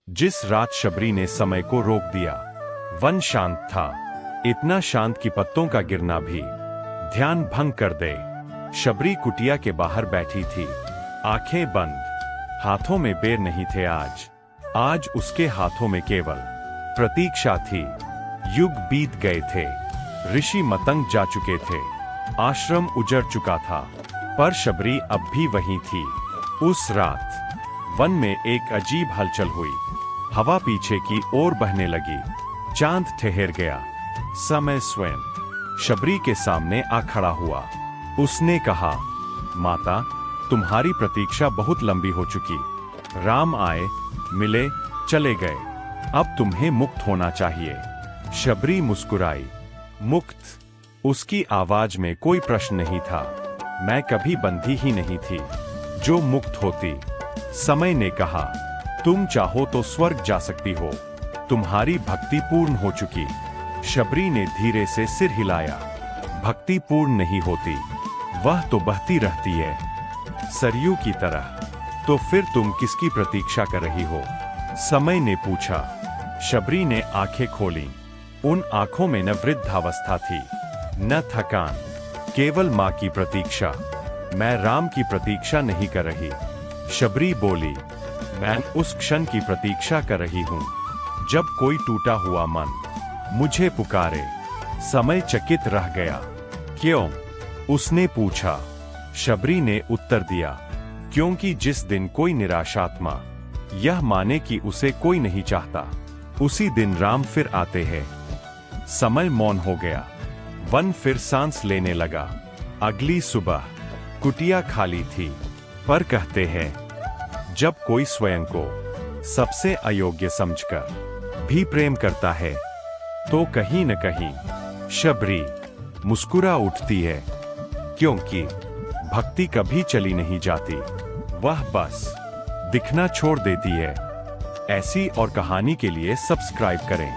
जिस रात शबरी ने समय को रोक दिया, वन शांत था, इतना शांत कि पत्तों का गिरना भी ध्यान भंग कर दे। शबरी कुटिया के बाहर बैठी थी, आंखें बंद, हाथों में बेर नहीं थे। आज उसके हाथों में केवल प्रतीक्षा थी। युग बीत गए थे, ऋषि मतंग जा चुके थे, आश्रम उजड़ चुका था, पर शबरी अब भी वहीं थी। उस रात वन में एक अजीब हलचल हुई। हवा पीछे की ओर बहने लगी, चांद ठहर गया। समय स्वयं शबरी के सामने आ खड़ा हुआ। उसने कहा, माता, तुम्हारी प्रतीक्षा बहुत लंबी हो चुकी। राम आए, मिले, चले गए, अब तुम्हें मुक्त होना चाहिए। शबरी मुस्कुराई। मुक्त? उसकी आवाज में कोई प्रश्न नहीं था। मैं कभी बंधी ही नहीं थी जो मुक्त होती। समय ने कहा, तुम चाहो तो स्वर्ग जा सकती हो, तुम्हारी भक्ति पूर्ण हो चुकी। शबरी ने धीरे से सिर हिलाया। भक्ति पूर्ण नहीं होती, वह तो बहती रहती है, सरयू की तरह। तो फिर तुम किसकी प्रतीक्षा कर रही हो? समय ने पूछा। शबरी ने आंखें खोलीं। उन आंखों में न वृद्धावस्था थी, न थकान, केवल मां की प्रतीक्षा। मैं राम की प्रतीक्षा नहीं कर रही, शबरी बोली। मैं उस क्षण की प्रतीक्षा कर रही हूं जब कोई टूटा हुआ मन मुझे पुकारे। समय चकित रह गया। क्यों? उसने पूछा। शबरी ने उत्तर दिया, क्योंकि जिस दिन कोई निराशात्मा यह माने कि उसे कोई नहीं चाहता, उसी दिन राम फिर आते हैं। समय मौन हो गया। वन फिर सांस लेने लगा। अगली सुबह कुटिया खाली थी, पर कहते हैं, जब कोई स्वयं को सबसे अयोग्य समझकर भी प्रेम करता है, तो कहीं न कहीं शबरी मुस्कुरा उठती है, क्योंकि भक्ति कभी चली नहीं जाती, वह बस दिखना छोड़ देती है। ऐसी और कहानी के लिए सब्सक्राइब करें।